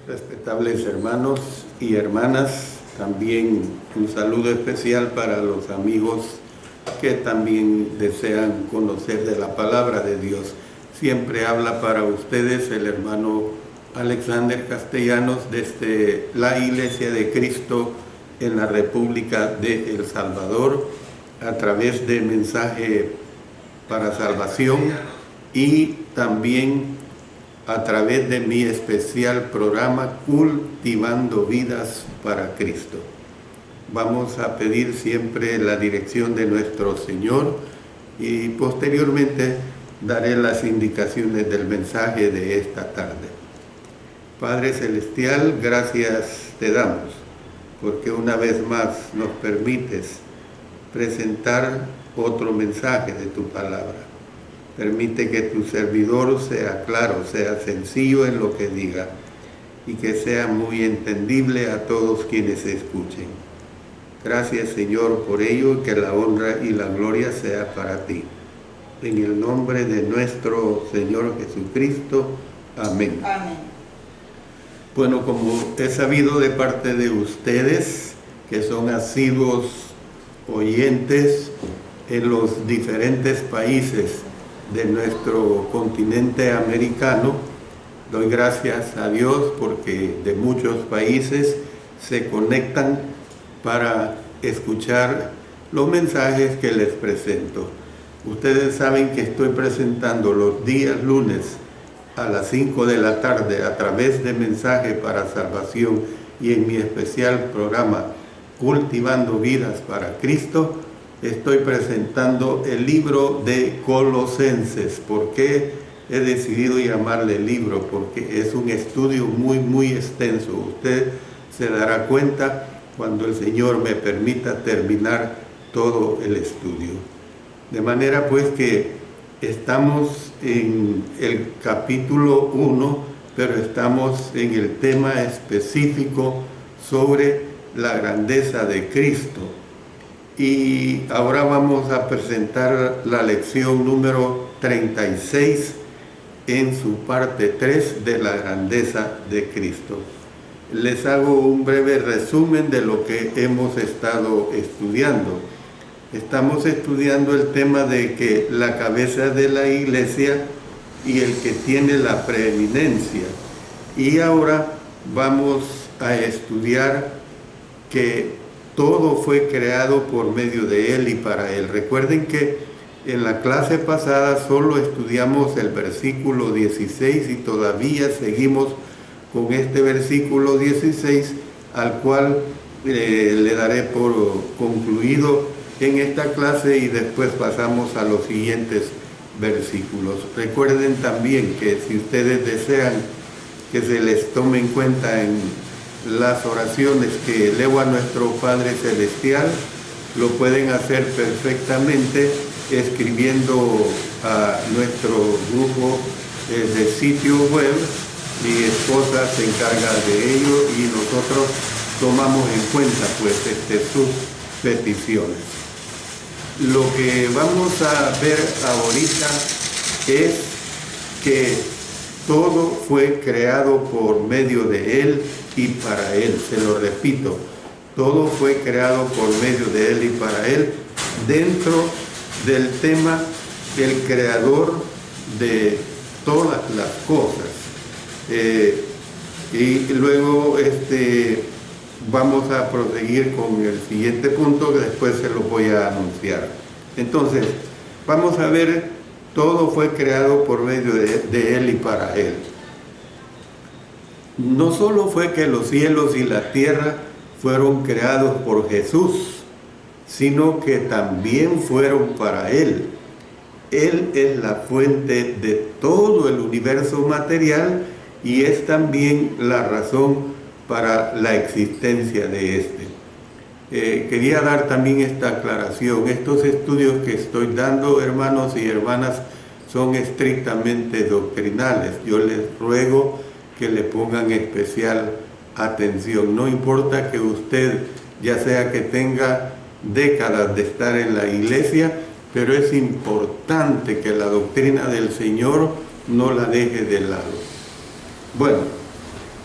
Respetables hermanos y hermanas, también un saludo especial para los amigos que también desean conocer de la palabra de Dios. Siempre habla para ustedes el hermano Alexander Castellanos desde la Iglesia de Cristo en la República de El Salvador, a través de Mensaje para Salvación y también a través de mi especial programa Cultivando Vidas para Cristo. Vamos a pedir siempre la dirección de nuestro Señor y posteriormente daré las indicaciones del mensaje de esta tarde. Padre Celestial, gracias te damos porque una vez más nos permites presentar otro mensaje de tu palabra. Permite que tu servidor sea claro, sea sencillo en lo que diga y que sea muy entendible a todos quienes escuchen. Gracias, Señor, por ello y que la honra y la gloria sea para ti. En el nombre de nuestro Señor Jesucristo. Amén. Amén. Bueno, como he sabido de parte de ustedes, que son asiduos oyentes en los diferentes países de nuestro continente americano, doy gracias a Dios porque de muchos países se conectan para escuchar los mensajes que les presento. Ustedes saben que estoy presentando los días lunes a las 5 de la tarde a través de Mensaje para Salvación y en mi especial programa Cultivando Vidas para Cristo. Estoy presentando el libro de Colosenses. ¿Por qué he decidido llamarle libro? Porque es un estudio muy extenso. Usted se dará cuenta cuando el Señor me permita terminar todo el estudio. De manera pues que estamos en el capítulo 1, pero estamos en el tema específico sobre la grandeza de Cristo. Y ahora vamos a presentar la lección número 36 en su parte 3 de la grandeza de Cristo. Les hago un breve resumen de lo que hemos estado estudiando. Estamos estudiando el tema de que la cabeza de la iglesia y el que tiene la preeminencia. Y ahora vamos a estudiar que todo fue creado por medio de Él y para Él. Recuerden que en la clase pasada solo estudiamos el versículo 16 y todavía seguimos con este versículo 16, al cual le daré por concluido en esta clase y después pasamos a los siguientes versículos. Recuerden también que si ustedes desean que se les tome en cuenta en las oraciones que elevo a nuestro Padre Celestial, lo pueden hacer perfectamente escribiendo a nuestro grupo de sitio web. Mi esposa se encarga de ello y nosotros tomamos en cuenta pues sus peticiones. Lo que vamos a ver ahorita es que todo fue creado por medio de Él y para Él. Se lo repito, todo fue creado por medio de Él y para Él, dentro del tema del creador de todas las cosas. Y luego vamos a proseguir con el siguiente punto que después se lo voy a anunciar. Entonces, vamos a ver, todo fue creado por medio de Él y para Él. No solo fue que los cielos y la tierra fueron creados por Jesús, sino que también fueron para Él. Él es la fuente de todo el universo material y es también la razón para la existencia de este. Quería dar también esta aclaración. Estos estudios que estoy dando, hermanos y hermanas, son estrictamente doctrinales. Yo les ruego que le pongan especial atención. No importa que usted, ya sea que tenga décadas de estar en la iglesia, pero es importante que la doctrina del Señor no la deje de lado. Bueno,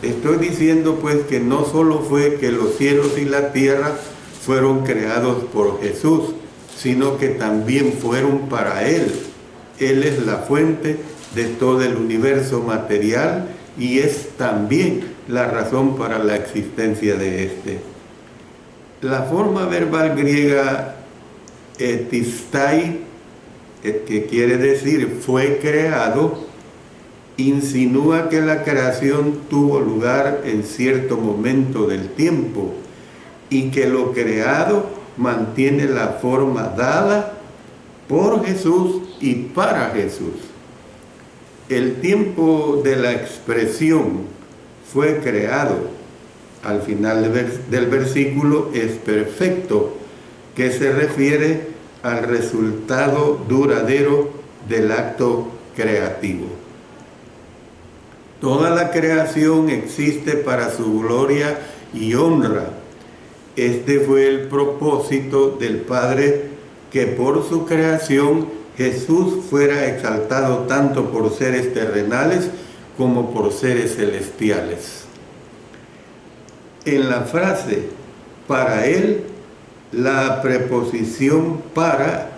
Estoy diciendo pues que no solo fue que los cielos y la tierra fueron creados por Jesús, sino que también fueron para Él. Él es la fuente de todo el universo material y es también la razón para la existencia de este. La forma verbal griega etistai, que quiere decir fue creado, insinúa que la creación tuvo lugar en cierto momento del tiempo y que lo creado mantiene la forma dada por Jesús y para Jesús. El tiempo de la expresión fue creado, al final del versículo, es perfecto, que se refiere al resultado duradero del acto creativo. Toda la creación existe para su gloria y honra. Este fue el propósito del Padre, que por su creación Jesús fuera exaltado tanto por seres terrenales como por seres celestiales. En la frase para Él, la preposición para,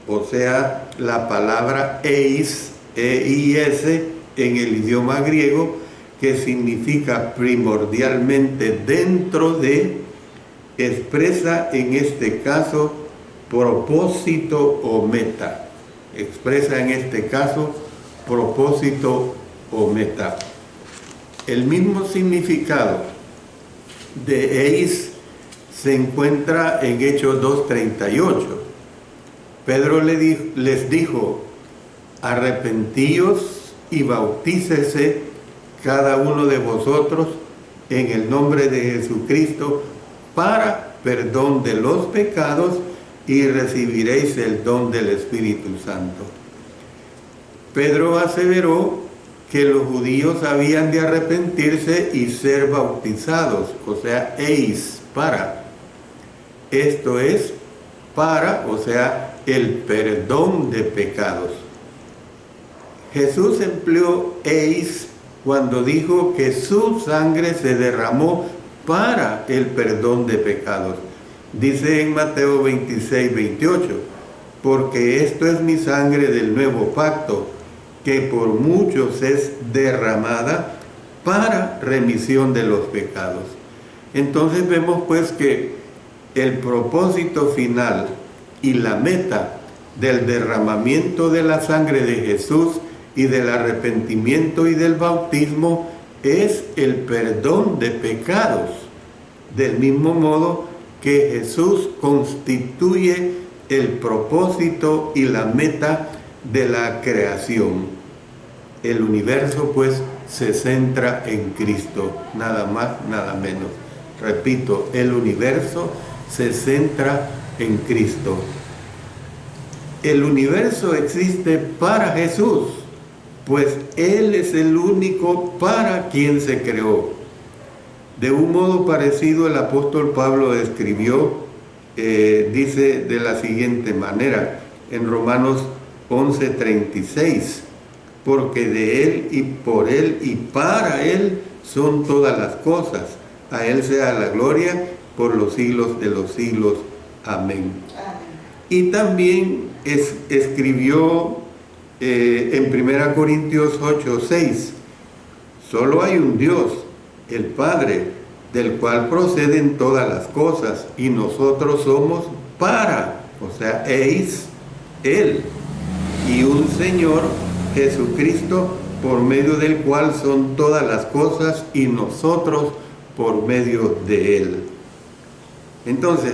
o sea, la palabra eis, E-I-S, en el idioma griego, que significa primordialmente dentro de, expresa en este caso propósito o meta. Expresa en este caso propósito o meta. El mismo significado de eis se encuentra en Hechos 2:38. Pedro les dijo: arrepentíos y bautícese cada uno de vosotros en el nombre de Jesucristo para perdón de los pecados y recibiréis el don del Espíritu Santo. Pedro aseveró que los judíos habían de arrepentirse y ser bautizados, o sea, eis, para. Esto es para, o sea, el perdón de pecados. Jesús empleó eis cuando dijo que su sangre se derramó para el perdón de pecados. Dice en Mateo 26:28, porque esto es mi sangre del nuevo pacto, que por muchos es derramada para remisión de los pecados. Entonces vemos pues que el propósito final y la meta del derramamiento de la sangre de Jesús y del arrepentimiento y del bautismo es el perdón de pecados, del mismo modo que Jesús constituye el propósito y la meta de la creación. El universo pues se centra en Cristo, nada más, nada menos. Repito, el universo se centra en Cristo. El universo existe para Jesús, pues Él es el único para quien se creó. De un modo parecido, el apóstol Pablo escribió, dice de la siguiente manera, en Romanos 11:36, porque de Él y por Él y para Él son todas las cosas. A Él sea la gloria por los siglos de los siglos. Amén. Y también escribió en 1 Corintios 8:6, solo hay un Dios, el Padre, del cual proceden todas las cosas, y nosotros somos para, o sea, eis, Él, y un Señor, Jesucristo, por medio del cual son todas las cosas, y nosotros por medio de Él. Entonces,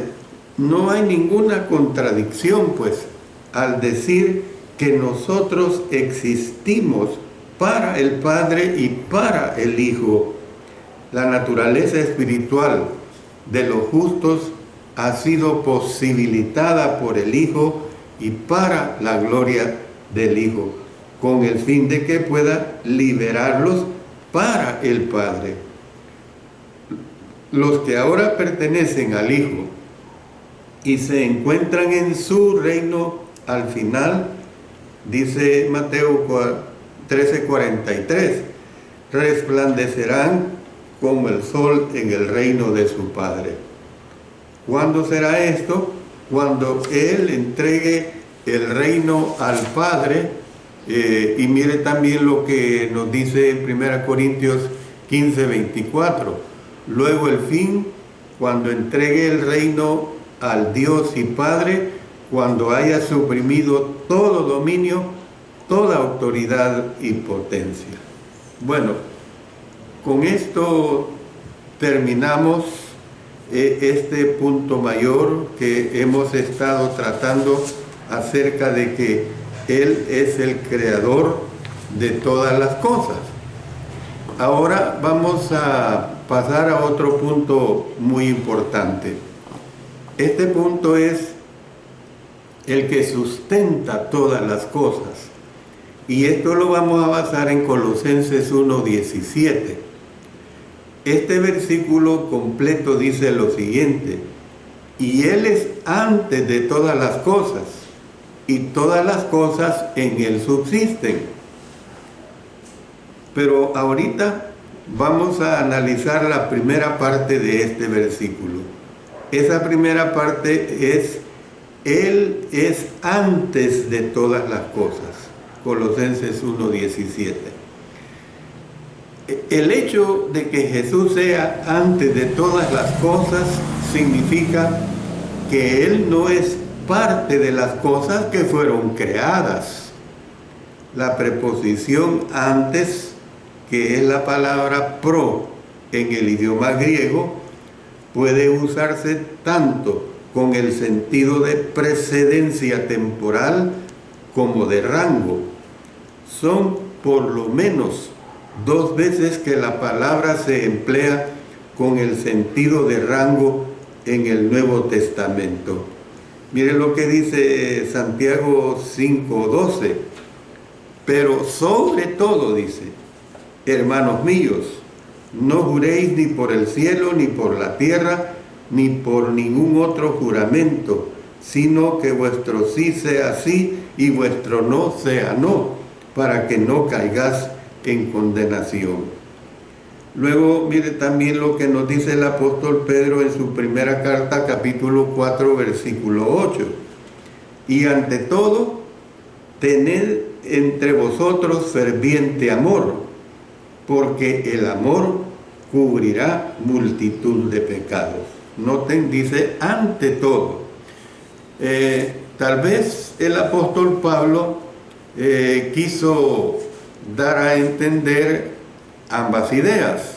no hay ninguna contradicción, pues, al decir que nosotros existimos para el Padre y para el Hijo. La naturaleza espiritual de los justos ha sido posibilitada por el Hijo y para la gloria del Hijo, con el fin de que pueda liberarlos para el Padre. Los que ahora pertenecen al Hijo y se encuentran en su reino al final, dice Mateo 13:43, resplandecerán como el sol en el reino de su Padre. ¿Cuándo será esto? Cuando Él entregue el reino al Padre. Y mire también lo que nos dice en 1 Corintios 15:24. Luego el fin, cuando entregue el reino al Dios y Padre, cuando haya suprimido todo dominio, toda autoridad y potencia. Bueno, con esto terminamos este punto mayor que hemos estado tratando acerca de que Él es el creador de todas las cosas. Ahora vamos a pasar a otro punto muy importante. Este punto es el que sustenta todas las cosas. Y esto lo vamos a basar en Colosenses 1:17. Este versículo completo dice lo siguiente: y Él es antes de todas las cosas, y todas las cosas en Él subsisten. Pero ahorita vamos a analizar la primera parte de este versículo. Esa primera parte es: Él es antes de todas las cosas. Colosenses 1:17. El hecho de que Jesús sea antes de todas las cosas significa que Él no es parte de las cosas que fueron creadas. La preposición antes, que es la palabra pro en el idioma griego, puede usarse tanto con el sentido de precedencia temporal como de rango. Son por lo menos 2 veces que la palabra se emplea con el sentido de rango en el Nuevo Testamento. Miren lo que dice Santiago 5:12. Pero sobre todo dice: hermanos míos, no juréis ni por el cielo, ni por la tierra, ni por ningún otro juramento, sino que vuestro sí sea sí y vuestro no sea no, para que no caigas en condenación. Luego mire también lo que nos dice el apóstol Pedro en su primera carta, capítulo 4, versículo 8. Y ante todo, tened entre vosotros ferviente amor, porque el amor cubrirá multitud de pecados. Noten, dice ante todo. Tal vez el apóstol Pablo quiso dar a entender ambas ideas.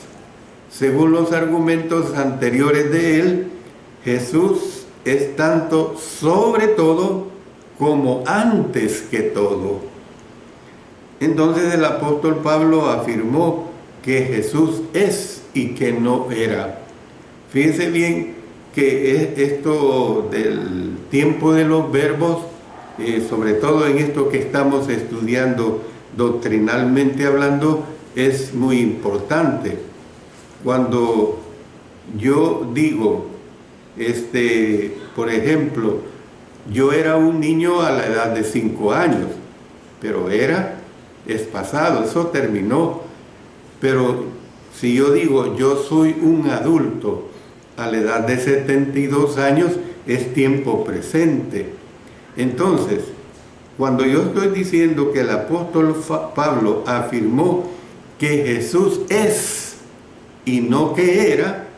Según los argumentos anteriores de él, Jesús es tanto sobre todo como antes que todo. Entonces el apóstol Pablo afirmó que Jesús es y que no era. Fíjense bien que esto del tiempo de los verbos, sobre todo en esto que estamos estudiando doctrinalmente hablando, es muy importante. Cuando yo digo, por ejemplo, yo era un niño a la edad de 5 años, pero es pasado, eso terminó. Pero si yo digo, yo soy un adulto a la edad de 72 años, es tiempo presente. Entonces, cuando yo estoy diciendo que el apóstol Pablo afirmó que Jesús es y no que era,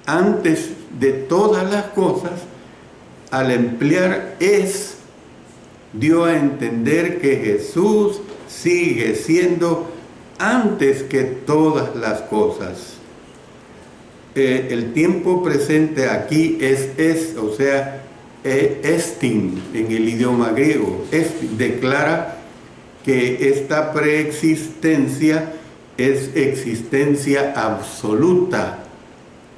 antes de todas las cosas, al emplear es, dio a entender que Jesús sigue siendo antes que todas las cosas. El tiempo presente aquí es, o sea, estin en el idioma griego. Declara que esta preexistencia es existencia absoluta.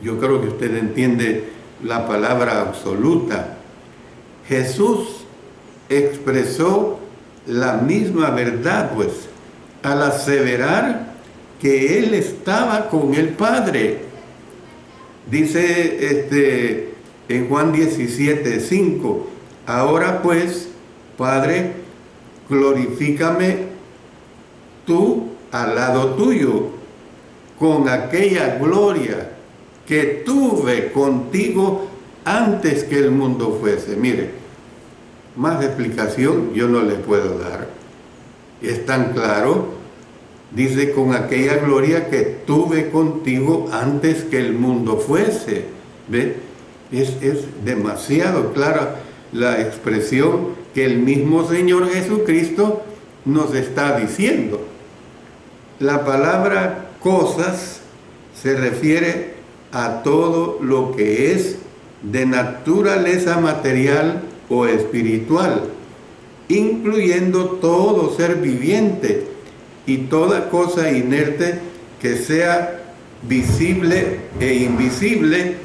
Yo creo que usted entiende la palabra absoluta. Jesús expresó la misma verdad, pues, al aseverar que Él estaba con el Padre. Dice en Juan 17:5, ahora pues, Padre, glorifícame tú al lado tuyo, con aquella gloria que tuve contigo antes que el mundo fuese. Mire, más explicación yo no le puedo dar. Es tan claro, dice, con aquella gloria que tuve contigo antes que el mundo fuese. ¿Ve? Es demasiado clara la expresión que el mismo Señor Jesucristo nos está diciendo. La palabra cosas se refiere a todo lo que es de naturaleza material o espiritual, incluyendo todo ser viviente y toda cosa inerte que sea visible e invisible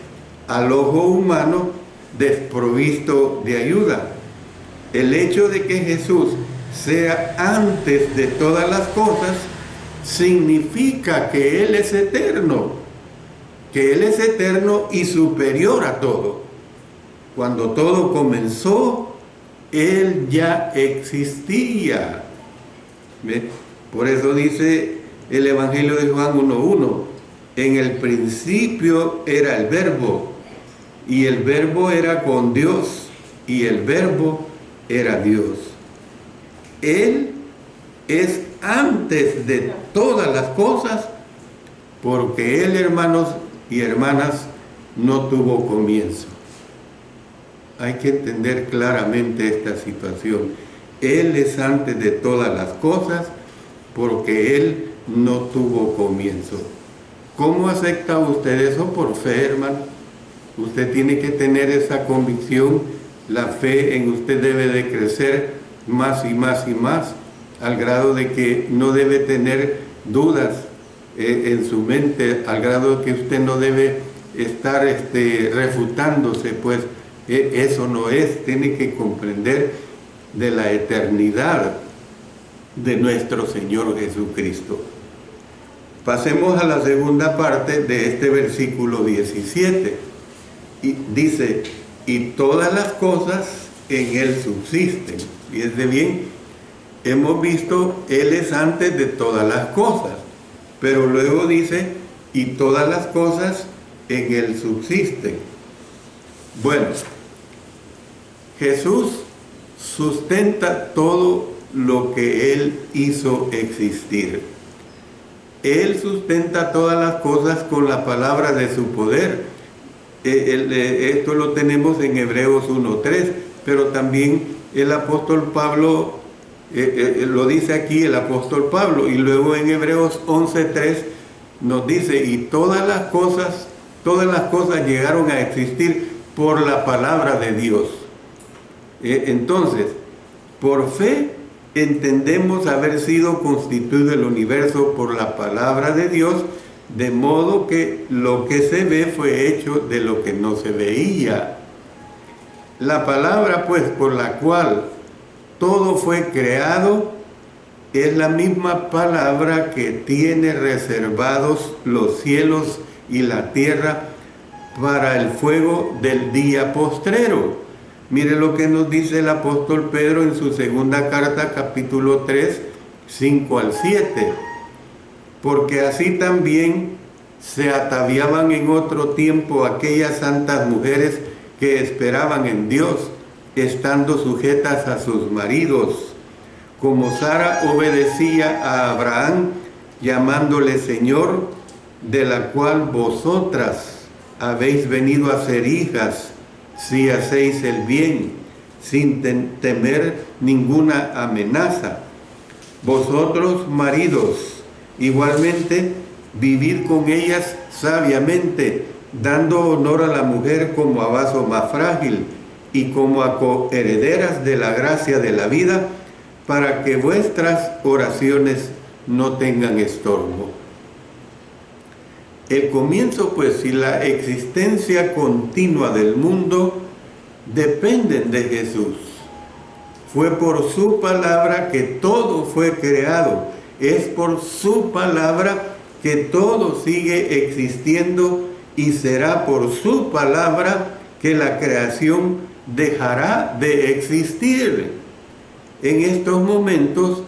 al ojo humano desprovisto de ayuda. El hecho de que Jesús sea antes de todas las cosas significa que Él es eterno, y superior a todo. Cuando todo comenzó, Él ya existía. ¿Ve? Por eso dice el Evangelio de Juan 1:1, en el principio era el Verbo, y el Verbo era con Dios, y el Verbo era Dios. Él es antes de todas las cosas, porque Él, hermanos y hermanas, no tuvo comienzo. Hay que entender claramente esta situación. Él es antes de todas las cosas, porque Él no tuvo comienzo. ¿Cómo acepta usted eso? Por fe, hermano. Usted tiene que tener esa convicción. La fe en usted debe de crecer más y más y más, al grado de que no debe tener dudas en su mente, al grado de que usted no debe estar refutándose, pues eso no es. Tiene que comprender de la eternidad de nuestro Señor Jesucristo. Pasemos a la segunda parte de este versículo 17. Y dice, y todas las cosas en Él subsisten. Fíjense bien, hemos visto, Él es antes de todas las cosas, pero luego dice, y todas las cosas en Él subsisten. Bueno, Jesús sustenta todo lo que Él hizo existir. Él sustenta todas las cosas con la palabra de su poder. Esto lo tenemos en Hebreos 1:3, pero también el apóstol Pablo lo dice aquí, el apóstol Pablo, y luego en Hebreos 11:3 nos dice, y todas las cosas llegaron a existir por la palabra de Dios. Entonces, por fe entendemos haber sido constituido el universo por la palabra de Dios, de modo que lo que se ve fue hecho de lo que no se veía. La palabra, pues, por la cual todo fue creado, es la misma palabra que tiene reservados los cielos y la tierra para el fuego del día postrero. Mire lo que nos dice el apóstol Pedro en su segunda carta, capítulo 3, 5 al 7. Porque así también se ataviaban en otro tiempo aquellas santas mujeres que esperaban en Dios, estando sujetas a sus maridos, como Sara obedecía a Abraham, llamándole Señor, de la cual vosotras habéis venido a ser hijas, si hacéis el bien, sin temer ninguna amenaza. Vosotros, maridos, igualmente, vivid con ellas sabiamente, dando honor a la mujer como a vaso más frágil y como a coherederas de la gracia de la vida, para que vuestras oraciones no tengan estorbo. El comienzo, pues, y la existencia continua del mundo dependen de Jesús. Fue por su palabra que todo fue creado. Es por su palabra que todo sigue existiendo, y será por su palabra que la creación dejará de existir. En estos momentos,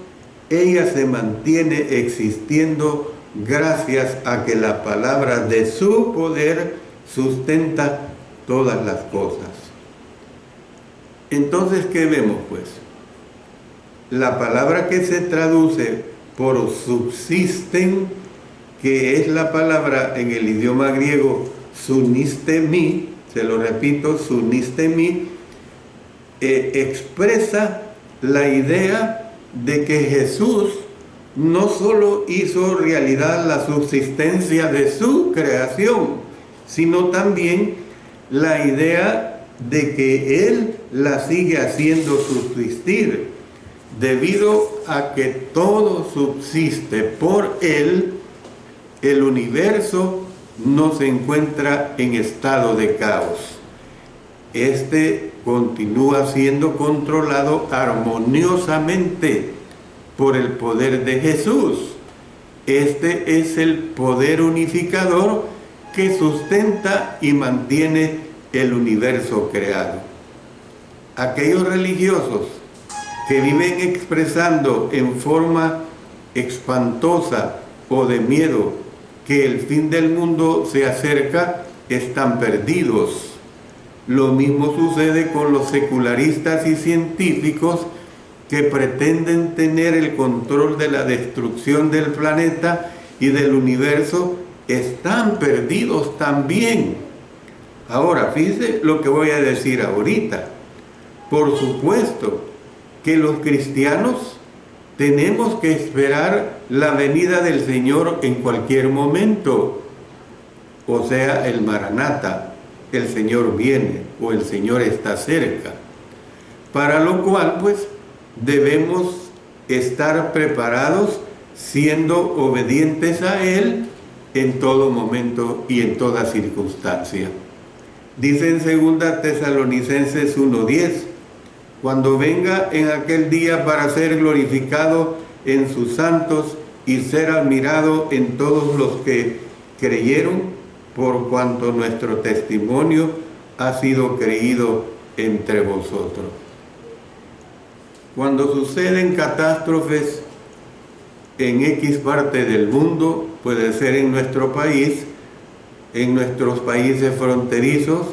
ella se mantiene existiendo gracias a que la palabra de su poder sustenta todas las cosas. Entonces, ¿qué vemos pues? La palabra que se traduce por subsisten, que es la palabra en el idioma griego sunistemi, se lo repito, sunistemi, expresa la idea de que Jesús no solo hizo realidad la subsistencia de su creación, sino también la idea de que Él la sigue haciendo subsistir. Debido a que todo subsiste por Él, el universo no se encuentra en estado de caos. Este continúa siendo controlado armoniosamente por el poder de Jesús. Este es el poder unificador que sustenta y mantiene el universo creado. Aquellos religiosos que viven expresando en forma espantosa o de miedo que el fin del mundo se acerca, están perdidos. Lo mismo sucede con los secularistas y científicos que pretenden tener el control de la destrucción del planeta y del universo. Están perdidos también. Ahora, fíjense lo que voy a decir ahorita. Por supuesto que los cristianos tenemos que esperar la venida del Señor en cualquier momento, o sea, el Maranata, el Señor viene o el Señor está cerca, para lo cual pues debemos estar preparados siendo obedientes a Él en todo momento y en toda circunstancia. Dice en 2 Tesalonicenses 1:10, cuando venga en aquel día para ser glorificado en sus santos y ser admirado en todos los que creyeron, por cuanto nuestro testimonio ha sido creído entre vosotros. Cuando suceden catástrofes en X parte del mundo, puede ser en nuestro país, en nuestros países fronterizos,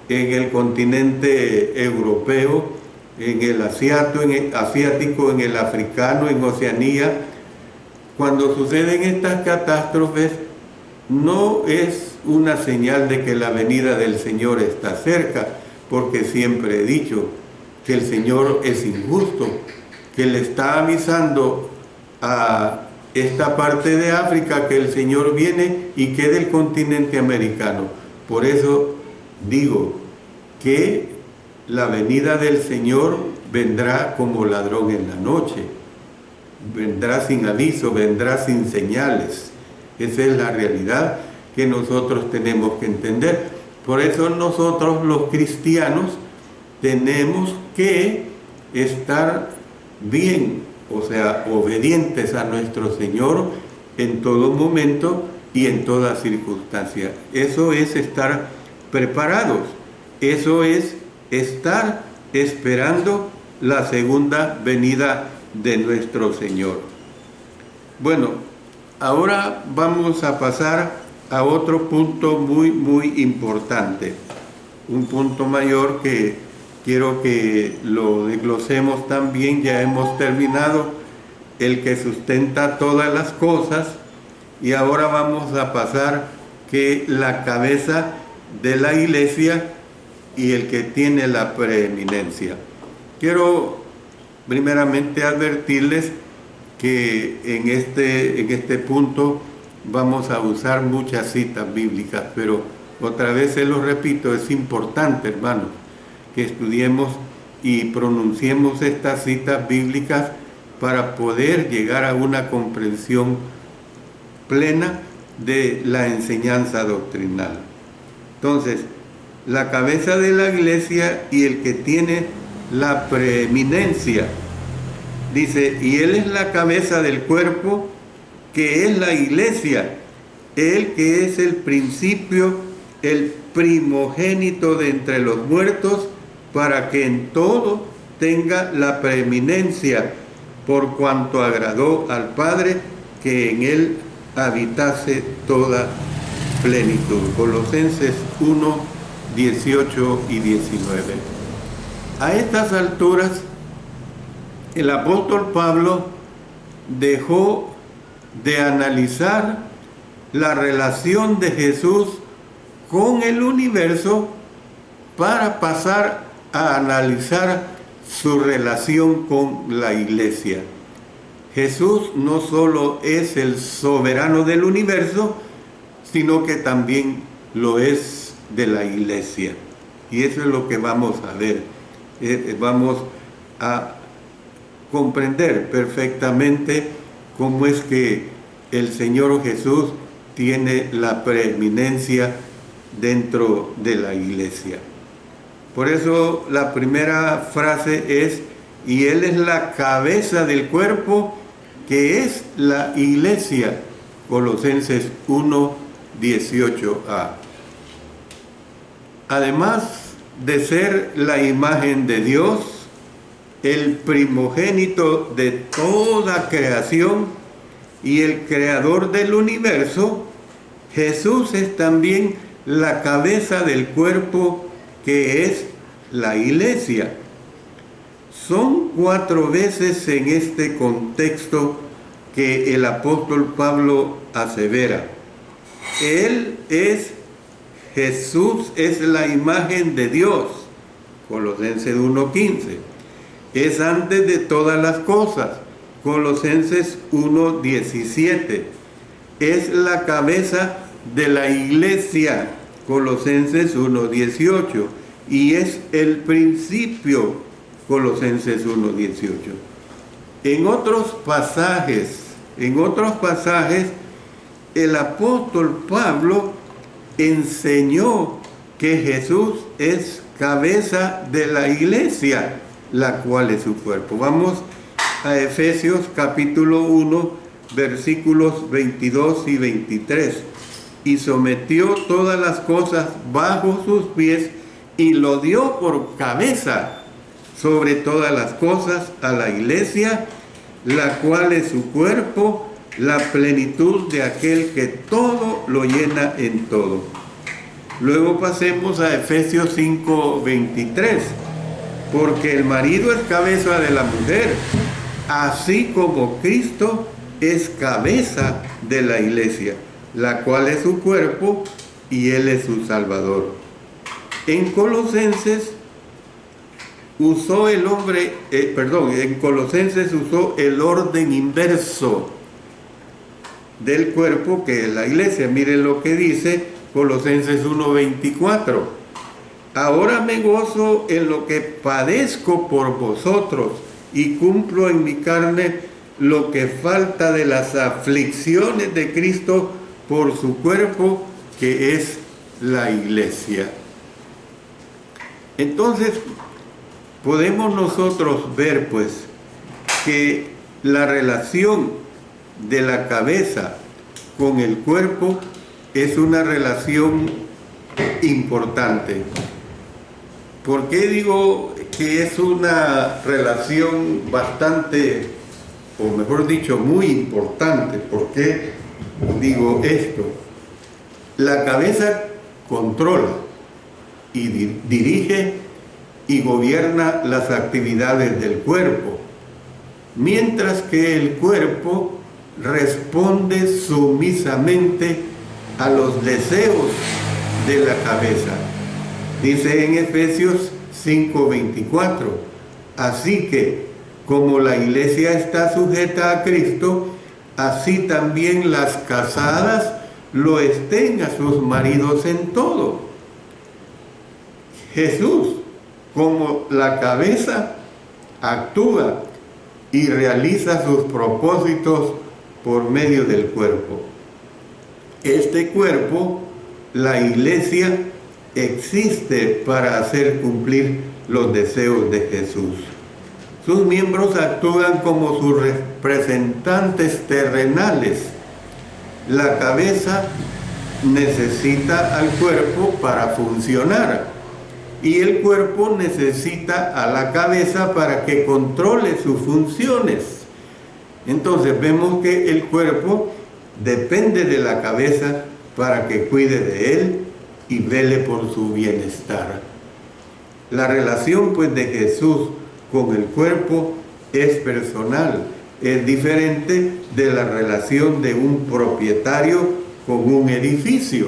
en el continente europeo, en el asiático, en el africano, en Oceanía. Cuando suceden estas catástrofes, no es una señal de que la venida del Señor está cerca, porque siempre he dicho que el Señor es injusto, que le está avisando a esta parte de África que el Señor viene y que del continente americano. Por eso digo que la venida del Señor vendrá como ladrón en la noche, vendrá sin aviso, vendrá sin señales. Esa es la realidad que nosotros tenemos que entender. Por eso nosotros los cristianos tenemos que estar bien, o sea, obedientes a nuestro Señor en todo momento y en toda circunstancia. Eso es estar preparados, eso es estar esperando la segunda venida de nuestro Señor. Bueno, ahora vamos a pasar a otro punto muy importante, un punto mayor que quiero que lo desglosemos también. Ya hemos terminado el que sustenta todas las cosas y ahora vamos a pasar que la cabeza de la iglesia y el que tiene la preeminencia. Quiero primeramente advertirles que en este punto vamos a usar muchas citas bíblicas, pero otra vez se lo repito, es importante, hermanos, que estudiemos y pronunciemos estas citas bíblicas para poder llegar a una comprensión plena de la enseñanza doctrinal. Entonces, la cabeza de la iglesia y el que tiene la preeminencia, dice, y Él es la cabeza del cuerpo, que es la iglesia, Él que es el principio, el primogénito de entre los muertos, para que en todo tenga la preeminencia, por cuanto agradó al Padre que en Él habitase toda plenitud. Colosenses 1, 18 y 19. A estas alturas, el apóstol Pablo dejó de analizar la relación de Jesús con el universo para pasar a analizar su relación con la iglesia. Jesús no solo es el soberano del universo, sino que también lo es de la iglesia. Y eso es lo que vamos a ver. Vamos a comprender perfectamente cómo es que el Señor Jesús tiene la preeminencia dentro de la iglesia. Por eso la primera frase es: y Él es la cabeza del cuerpo, que es la iglesia. Colosenses 1, 18a. Además de ser la imagen de Dios, el primogénito de toda creación y el creador del universo, Jesús es también la cabeza del cuerpo, que es la iglesia. Son 4 veces en este contexto que el apóstol Pablo asevera: Jesús es la imagen de Dios. Colosenses 1:15. Es antes de todas las cosas. Colosenses 1:17. Es la cabeza de la iglesia. Colosenses 1:18. Y es el principio. Colosenses 1:18. En otros pasajes, el apóstol Pablo enseñó que Jesús es cabeza de la iglesia, la cual es su cuerpo. Vamos a Efesios capítulo 1, versículos 22 y 23. Y sometió todas las cosas bajo sus pies y lo dio por cabeza sobre todas las cosas a la iglesia, la cual es su cuerpo, la plenitud de aquel que todo lo llena en todo. Luego pasemos a Efesios 5:23. Porque el marido es cabeza de la mujer, así como Cristo es cabeza de la iglesia, la cual es su cuerpo y Él es su Salvador. En Colosenses usó en Colosenses usó el orden inverso del cuerpo, que es la iglesia. Miren lo que dice Colosenses 1:24. Ahora me gozo en lo que padezco por vosotros y cumplo en mi carne lo que falta de las aflicciones de Cristo por su cuerpo, que es la iglesia. Entonces, podemos nosotros ver pues que la relación de la cabeza con el cuerpo es una relación importante. ¿Por qué digo que es una relación bastante, o mejor dicho, muy importante? ¿Por qué digo esto? La cabeza controla y dirige y gobierna las actividades del cuerpo, mientras que el cuerpo responde sumisamente a los deseos de la cabeza. Dice en Efesios 5:24, así que como la iglesia está sujeta a Cristo, así también las casadas lo estén a sus maridos en todo. Jesús, como la cabeza, actúa y realiza sus propósitos por medio del cuerpo. Este cuerpo, la iglesia, existe para hacer cumplir los deseos de Jesús. Sus miembros actúan como sus representantes terrenales. La cabeza necesita al cuerpo para funcionar y el cuerpo necesita a la cabeza para que controle sus funciones. Entonces vemos que el cuerpo depende de la cabeza para que cuide de él y vele por su bienestar. La relación pues de Jesús con el cuerpo es personal, es diferente de la relación de un propietario con un edificio.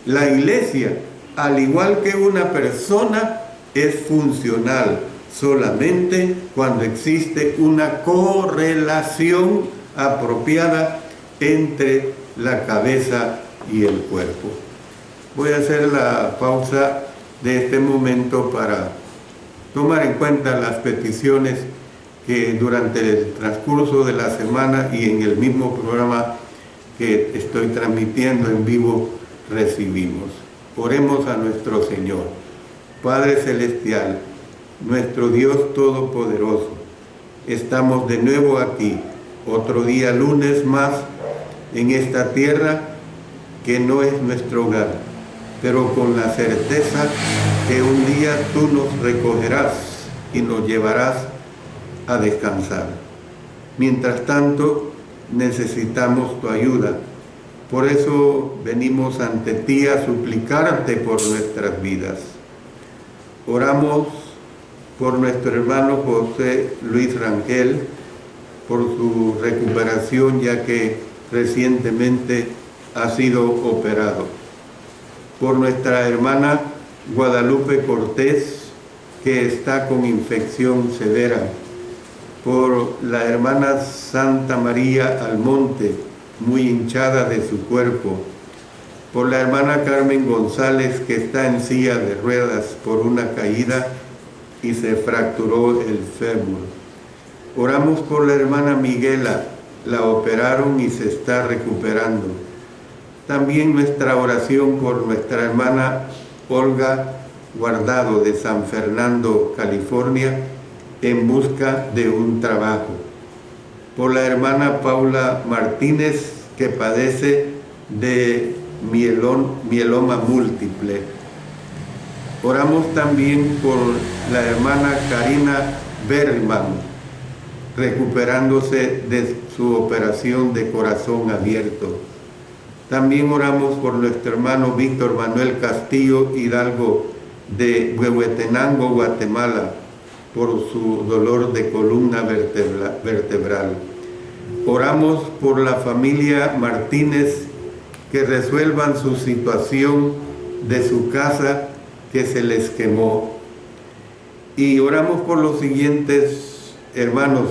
La iglesia, al igual que una persona, es funcional solamente cuando existe una correlación apropiada entre la cabeza y el cuerpo. Voy a hacer la pausa de este momento para tomar en cuenta las peticiones que durante el transcurso de la semana y en el mismo programa que estoy transmitiendo en vivo recibimos. Oremos a nuestro Señor. Padre Celestial, nuestro Dios Todopoderoso, estamos de nuevo aquí, otro día lunes más, en esta tierra que no es nuestro hogar, pero con la certeza que un día tú nos recogerás y nos llevarás a descansar. Mientras tanto, necesitamos tu ayuda. Por eso venimos ante ti a suplicarte por nuestras vidas. Oramos por nuestro hermano José Luis Rangel, por su recuperación, ya que recientemente ha sido operado. Por nuestra hermana Guadalupe Cortés, que está con infección severa. Por la hermana Santa María Almonte, muy hinchada de su cuerpo. Por la hermana Carmen González, que está en silla de ruedas por una caída y se fracturó el fémur. Oramos por la hermana Miguela, la operaron y se está recuperando. También nuestra oración por nuestra hermana Olga Guardado de San Fernando, California, en busca de un trabajo. Por la hermana Paula Martínez, que padece de mieloma múltiple. Oramos también por la hermana Karina Bergman, recuperándose de su operación de corazón abierto. También oramos por nuestro hermano Víctor Manuel Castillo Hidalgo de Huehuetenango, Guatemala, por su dolor de columna vertebral. Oramos por la familia Martínez, que resuelvan su situación de su casa que se les quemó. Y oramos por los siguientes hermanos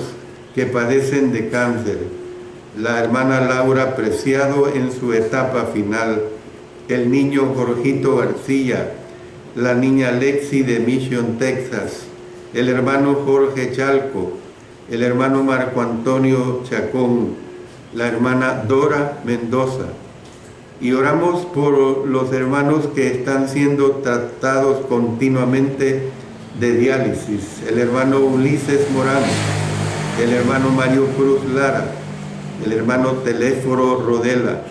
que padecen de cáncer. La hermana Laura Preciado en su etapa final, el niño Jorgito García, la niña Lexi de Mission, Texas, el hermano Jorge Chalco, el hermano Marco Antonio Chacón, la hermana Dora Mendoza. Y oramos por los hermanos que están siendo tratados continuamente de diálisis, el hermano Ulises Morán, el hermano Mario Cruz Lara, el hermano Teléforo Rodela,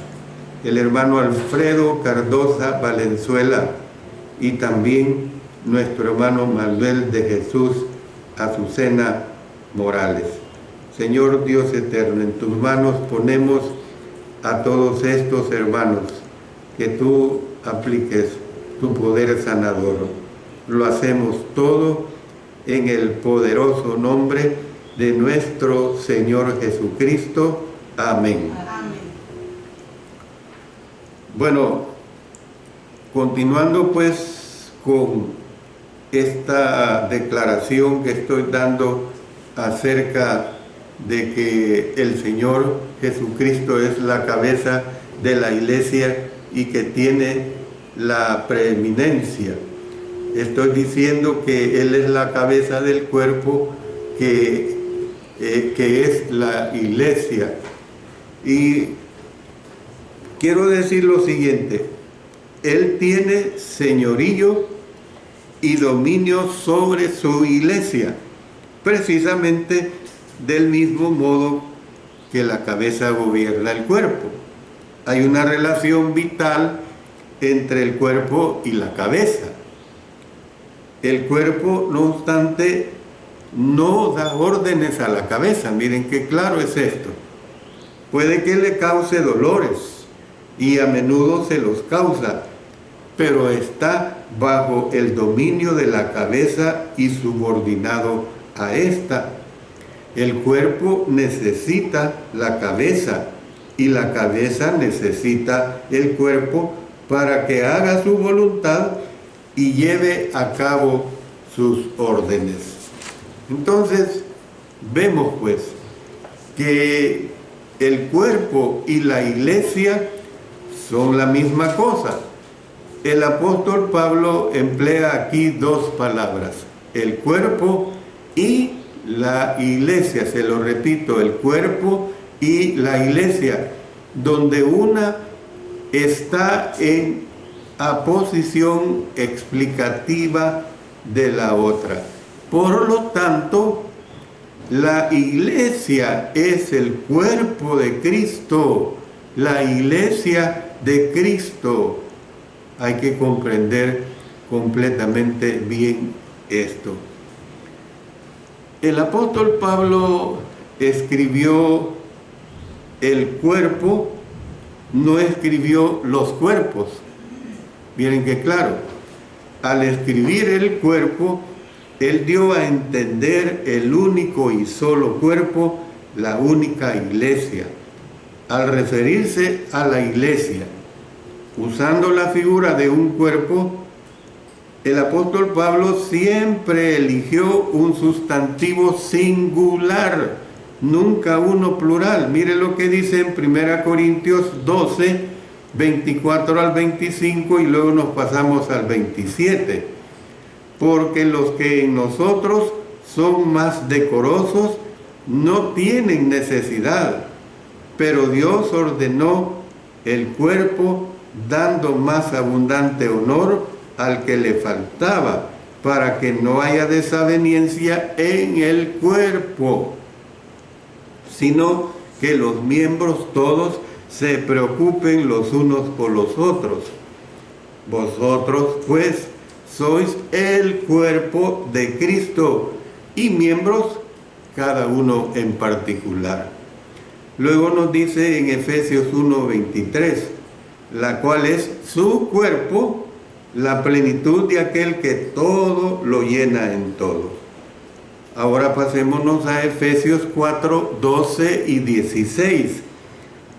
el hermano Alfredo Cardoza Valenzuela y también nuestro hermano Manuel de Jesús Azucena Morales. Señor Dios eterno, en tus manos ponemos a todos estos hermanos, que tú apliques tu poder sanador. Lo hacemos todo en el poderoso nombre de nuestro Señor Jesucristo. Amén. Amén. Bueno, continuando pues con esta declaración que estoy dando acerca de que el Señor Jesucristo es la cabeza de la iglesia y que tiene la preeminencia. Estoy diciendo que Él es la cabeza del cuerpo que es la iglesia. Y quiero decir lo siguiente: Él tiene señorío y dominio sobre su iglesia, precisamente del mismo modo que la cabeza gobierna el cuerpo. Hay una relación vital entre el cuerpo y la cabeza. El cuerpo, no obstante, no da órdenes a la cabeza. Miren qué claro es esto. puede que le cause dolores y a menudo se los causa, pero está bajo el dominio de la cabeza y subordinado a ésta. El cuerpo necesita la cabeza y la cabeza necesita el cuerpo para que haga su voluntad y lleve a cabo sus órdenes. Entonces, vemos pues que el cuerpo y la iglesia son la misma cosa. El apóstol Pablo emplea aquí dos palabras, el cuerpo y la iglesia. Se lo repito, el cuerpo y la iglesia, donde una está en aposición explicativa de la otra. Por lo tanto, la iglesia es el cuerpo de Cristo, la iglesia de Cristo. Hay que comprender completamente bien esto. El apóstol Pablo escribió el cuerpo, no escribió los cuerpos. Miren que claro, al escribir el cuerpo, él dio a entender el único y solo cuerpo, la única iglesia. Al referirse a la iglesia, usando la figura de un cuerpo, el apóstol Pablo siempre eligió un sustantivo singular, nunca uno plural. Mire lo que dice en 1 Corintios 12, 24 al 25 y luego nos pasamos al 27. Porque los que en nosotros son más decorosos no tienen necesidad, pero Dios ordenó el cuerpo dando más abundante honor al que le faltaba, para que no haya desaveniencia en el cuerpo, sino que los miembros todos se preocupen los unos por los otros. Vosotros, pues, sois el cuerpo de Cristo y miembros cada uno en particular. Luego nos dice en Efesios 1:23, la cual es su cuerpo, la plenitud de aquel que todo lo llena en todo. Ahora pasémonos a Efesios 4:12 y 16.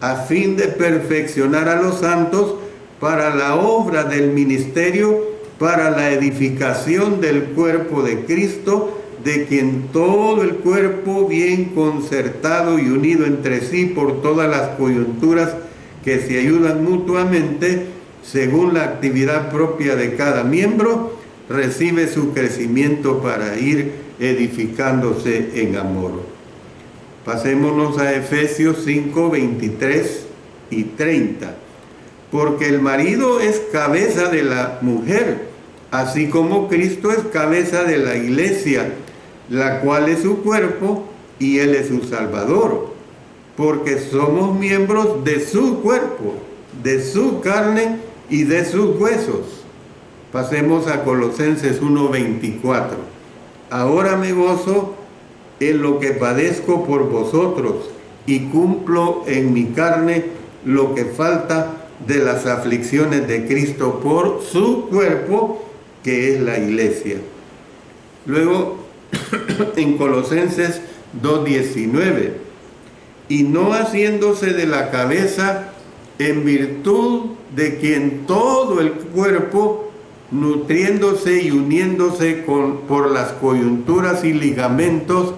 A fin de perfeccionar a los santos para la obra del ministerio, para la edificación del cuerpo de Cristo, de quien todo el cuerpo, bien concertado y unido entre sí por todas las coyunturas que se ayudan mutuamente, según la actividad propia de cada miembro, recibe su crecimiento para ir edificándose en amor. Pasémonos a Efesios 5, 23 y 30. Porque el marido es cabeza de la mujer, así como Cristo es cabeza de la iglesia, la cual es su cuerpo y Él es su Salvador. Porque somos miembros de su cuerpo, de su carne y de sus huesos. Pasemos a Colosenses 1:24. Ahora me gozo en lo que padezco por vosotros y cumplo en mi carne lo que falta de las aflicciones de Cristo por su cuerpo, que es la iglesia. Luego, en Colosenses 2:19, y no haciéndose de la cabeza, en virtud de quien todo el cuerpo, nutriéndose y uniéndose por las coyunturas y ligamentos,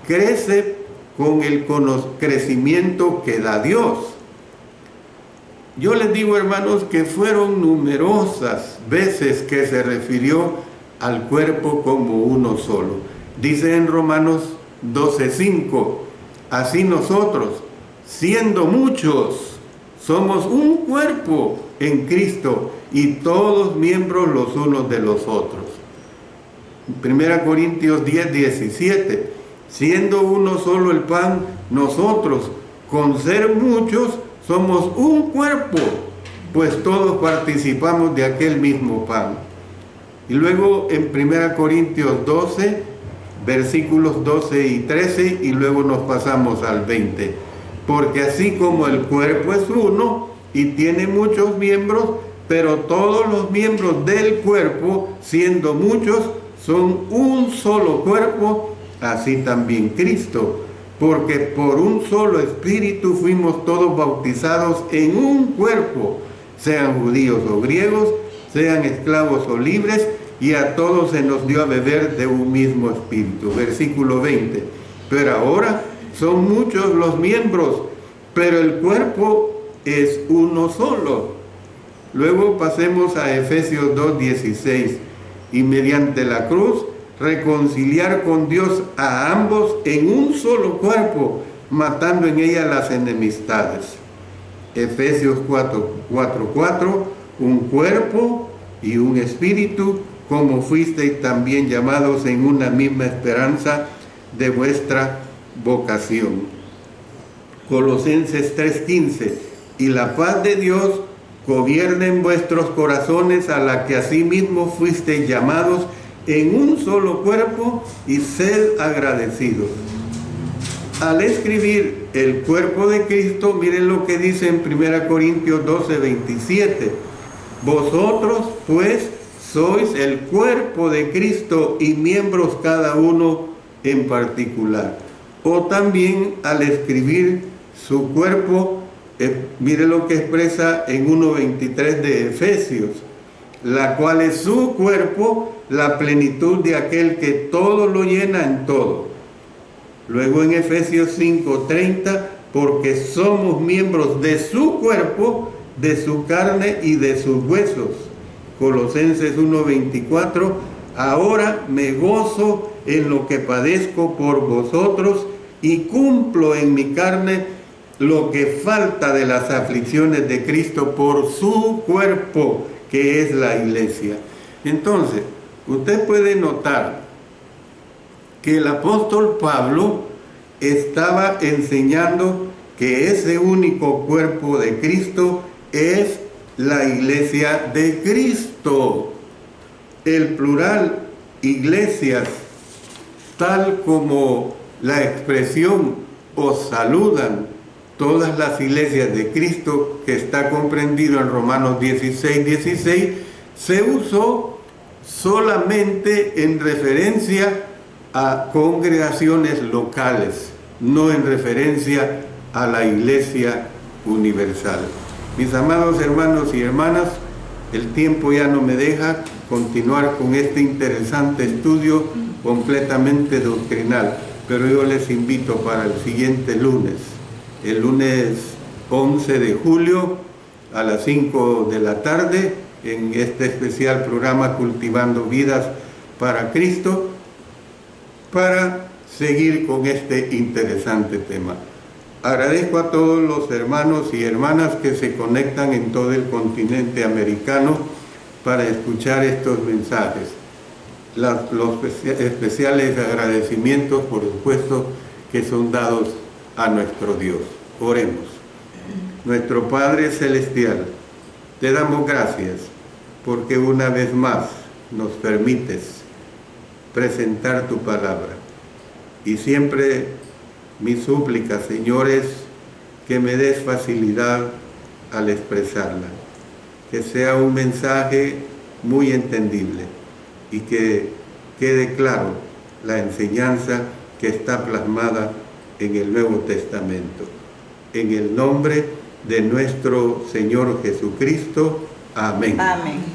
crece con el crecimiento que da Dios. Yo les digo, hermanos, que fueron numerosas veces que se refirió al cuerpo como uno solo. Dice en Romanos 12:5, así nosotros, siendo muchos, somos un cuerpo en Cristo y todos miembros los unos de los otros. 1 Corintios 10:17, siendo uno solo el pan, nosotros, con ser muchos, somos un cuerpo, pues todos participamos de aquel mismo pan. Y luego en 1 Corintios 12, versículos 12 y 13, y luego nos pasamos al 20. porque así como el cuerpo es uno y tiene muchos miembros, pero todos los miembros del cuerpo, siendo muchos, son un solo cuerpo, así también Cristo, porque por un solo espíritu fuimos todos bautizados en un cuerpo, sean judíos o griegos, sean esclavos o libres, y a todos se nos dio a beber de un mismo espíritu. Versículo 20. Pero ahora son muchos los miembros, pero el cuerpo es uno solo. Luego pasemos a Efesios 2:16. Y mediante la cruz reconciliar con Dios a ambos en un solo cuerpo, matando en ella las enemistades. Efesios 4:4, un cuerpo y un espíritu, como fuisteis también llamados en una misma esperanza de vuestra vocación. Colosenses 3:15, y la paz de Dios gobierne en vuestros corazones, a la que asimismo fuisteis llamados en un solo cuerpo, y sed agradecidos. Al escribir el cuerpo de Cristo, miren lo que dice en 1 Corintios 12:27. Vosotros pues sois el cuerpo de Cristo y miembros cada uno en particular. O también al escribir su cuerpo, mire lo que expresa en 1:23 de Efesios, la cual es su cuerpo, la plenitud de aquel que todo lo llena en todo. Luego en Efesios 5:30, porque somos miembros de su cuerpo, de su carne y de sus huesos. Colosenses 1:24, ahora me gozo en lo que padezco por vosotros y cumplo en mi carne lo que falta de las aflicciones de Cristo por su cuerpo, que es la iglesia. Entonces, usted puede notar que el apóstol Pablo estaba enseñando que ese único cuerpo de Cristo es la iglesia de Cristo. El plural iglesias, tal como la expresión os saludan todas las iglesias de Cristo, que está comprendido en Romanos 16:16, se usó solamente en referencia a congregaciones locales, no en referencia a la iglesia universal. Mis amados hermanos y hermanas, el tiempo ya no me deja continuar con este interesante estudio completamente doctrinal, pero yo les invito para el siguiente lunes, el lunes 11 de julio a las 5 de la tarde, en este especial programa Cultivando Vidas para Cristo, para seguir con este interesante tema. Agradezco a todos los hermanos y hermanas que se conectan en todo el continente americano para escuchar estos mensajes. Los especiales agradecimientos, por supuesto, que son dados a nuestro Dios. Oremos. Nuestro Padre Celestial, te damos gracias porque una vez más nos permites presentar tu palabra. Y siempre mi súplica, Señor, es que me des facilidad al expresarla, que sea un mensaje muy entendible y que quede claro la enseñanza que está plasmada en el Nuevo Testamento. En el nombre de nuestro Señor Jesucristo. Amén. Amén.